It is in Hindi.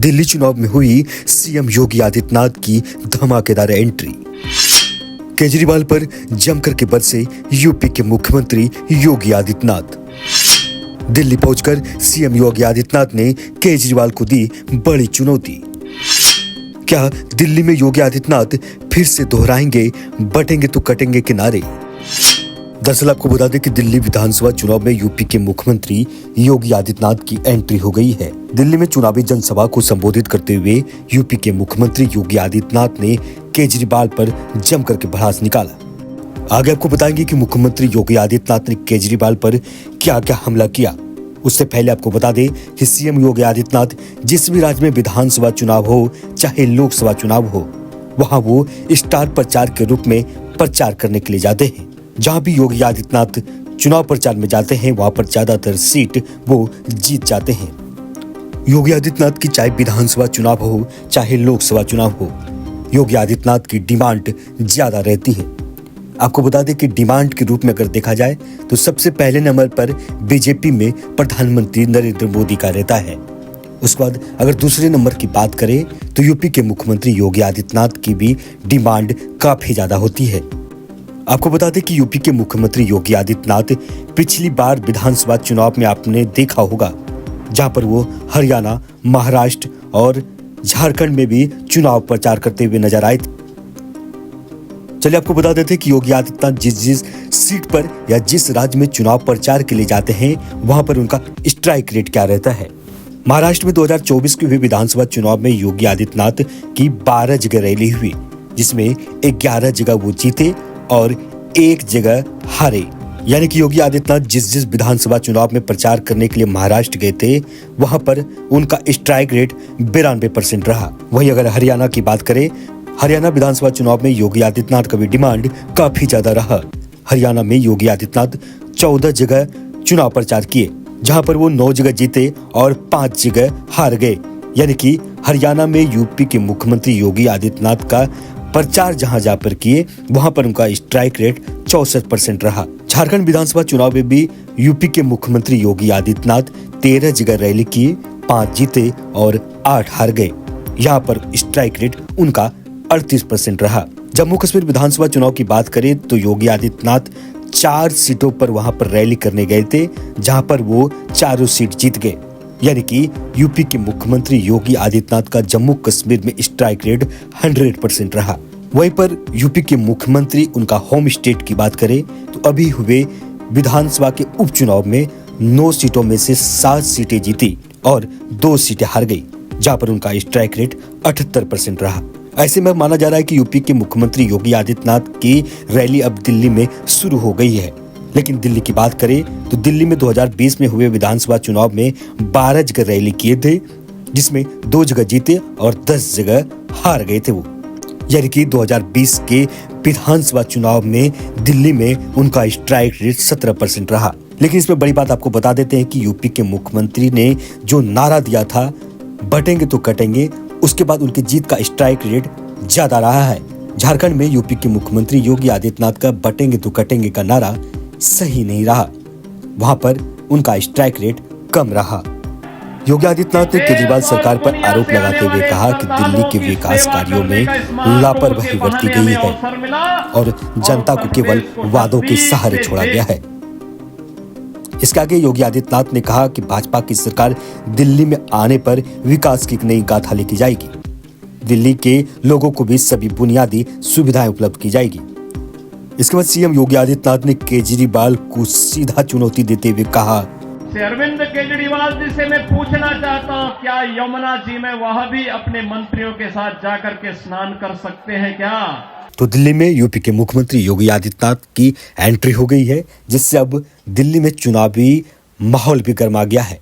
दिल्ली चुनाव में हुई सीएम योगी आदित्यनाथ की धमाकेदार एंट्री। केजरीवाल पर जमकर के बरसे यूपी के मुख्यमंत्री योगी आदित्यनाथ। दिल्ली पहुंचकर सीएम योगी आदित्यनाथ ने केजरीवाल को दी बड़ी चुनौती। क्या दिल्ली में योगी आदित्यनाथ फिर से दोहराएंगे बटेंगे तो कटेंगे के नारे? दरअसल आपको बता दें कि दिल्ली विधानसभा चुनाव में यूपी के मुख्यमंत्री योगी आदित्यनाथ की एंट्री हो गई है। दिल्ली में चुनावी जनसभा को संबोधित करते हुए यूपी के मुख्यमंत्री योगी आदित्यनाथ ने केजरीवाल पर जमकर के भड़ास निकाला। आगे आपको बताएंगे कि मुख्यमंत्री योगी आदित्यनाथ ने केजरीवाल पर क्या क्या हमला किया। उससे पहले आपको बता दें कि सीएम योगी आदित्यनाथ जिस भी राज्य में विधानसभा चुनाव हो चाहे लोकसभा चुनाव हो, वहां वो स्टार प्रचारक के रूप में प्रचार करने के लिए जाते हैं। जहां भी योगी आदित्यनाथ चुनाव प्रचार में जाते हैं वहां पर ज्यादातर सीट वो जीत जाते हैं। योगी आदित्यनाथ की चाहे विधानसभा चुनाव हो चाहे लोकसभा चुनाव हो, योगी आदित्यनाथ की डिमांड ज्यादा रहती है। आपको बता दें कि डिमांड के रूप में अगर देखा जाए तो सबसे पहले नंबर पर बीजेपी में प्रधानमंत्री नरेंद्र मोदी का रहता है। उसके बाद अगर दूसरे नंबर की बात करें तो यूपी के मुख्यमंत्री योगी आदित्यनाथ की भी डिमांड काफी ज्यादा होती है। आपको बता दें कि यूपी के मुख्यमंत्री योगी आदित्यनाथ पिछली बार विधानसभा चुनाव में आपने देखा होगा, जहां पर वो हरियाणा, महाराष्ट्र और झारखंड में भी चुनाव प्रचार करते हुए नजर आए थे। चलिए आपको बता देते कि योगी आदित्यनाथ जिस सीट पर या जिस राज्य में चुनाव प्रचार के लिए जाते हैं वहां पर उनका स्ट्राइक रेट क्या रहता है। महाराष्ट्र में 2024 के हुए विधानसभा चुनाव में योगी आदित्यनाथ की 12 जगह रैली हुई, जिसमें 11 जगह वो जीते और 1 जगह हारे। यानी कि योगी आदित्यनाथ जिस विधानसभा चुनाव में प्रचार करने के लिए महाराष्ट्र गए थे वहां पर उनका स्ट्राइक रेट 92% रहा। वहीं अगर हरियाणा की बात करें, हरियाणा विधानसभा चुनाव में योगी आदित्यनाथ का भी डिमांड काफी ज्यादा रहा। हरियाणा में योगी आदित्यनाथ 14 जगह चुनाव प्रचार किए, जहां पर वो 9 जगह जीते और 5 जगह हार गए। यानी कि हरियाणा में यूपी के मुख्यमंत्री योगी आदित्यनाथ का प्रचार जहां पर किए वहां पर उनका स्ट्राइक रेट 64% रहा। झारखंड विधानसभा चुनाव में भी यूपी के मुख्यमंत्री योगी आदित्यनाथ 13 जगह रैली किए, 5 जीते और 8 हार गए। यहाँ पर स्ट्राइक रेट उनका 38% रहा। जम्मू कश्मीर विधानसभा चुनाव की बात करें तो योगी आदित्यनाथ 4 सीटों पर वहां पर रैली करने गए थे, जहां पर वो चारों सीट जीत गए। यानी कि यूपी के मुख्यमंत्री योगी आदित्यनाथ का जम्मू कश्मीर में स्ट्राइक रेट 100% रहा। वहीं पर यूपी के मुख्यमंत्री उनका होम स्टेट की बात करें तो अभी हुए विधानसभा के उपचुनाव में 9 सीटों में से 7 सीटें जीती और 2 सीटें हार गई, जहां पर उनका स्ट्राइक रेट 78% रहा। ऐसे में माना जा रहा है कि यूपी के मुख्यमंत्री योगी आदित्यनाथ की रैली अब दिल्ली में शुरू हो गई है। लेकिन दिल्ली की बात करें तो दिल्ली में 2020 में हुए विधानसभा चुनाव में 12 जगह रैली किए थे, जिसमें 2 जगह जीते और 10 जगह हार गए थे वो। यानी कि 2020 के विधानसभा चुनाव में दिल्ली में उनका स्ट्राइक रेट 17% रहा। लेकिन इसमें बड़ी बात आपको बता देते हैं कि यूपी के मुख्यमंत्री ने जो नारा दिया था बटेंगे तो कटेंगे, उसके बाद उनकी जीत का स्ट्राइक रेट ज्यादा रहा है। झारखंड में यूपी के मुख्यमंत्री योगी आदित्यनाथ का बटेंगे तो कटेंगे का नारा सही नहीं रहा, वहां पर उनका स्ट्राइक रेट कम रहा। योगी आदित्यनाथ ने केजरीवाल सरकार पर आरोप लगाते हुए कहा कि दिल्ली के विकास कार्यों में लापरवाही बरती गई है और जनता को केवल वादों के सहारे छोड़ा गया है। इसके आगे योगी आदित्यनाथ ने कहा कि भाजपा की सरकार दिल्ली में आने पर विकास की एक नई गाथा लेके जाएगी। दिल्ली के लोगों को भी सभी बुनियादी सुविधाएं उपलब्ध की जाएगी। इसके बाद सीएम योगी आदित्यनाथ ने केजरीवाल को सीधा चुनौती देते हुए कहा, अरविंद केजरीवाल जी से मैं पूछना चाहता हूं, क्या यमुना जी में वह भी अपने मंत्रियों के साथ जाकर के स्नान कर सकते हैं क्या? तो दिल्ली में यूपी के मुख्यमंत्री योगी आदित्यनाथ की एंट्री हो गई है, जिससे अब दिल्ली में चुनावी माहौल भी गर्मा गया है।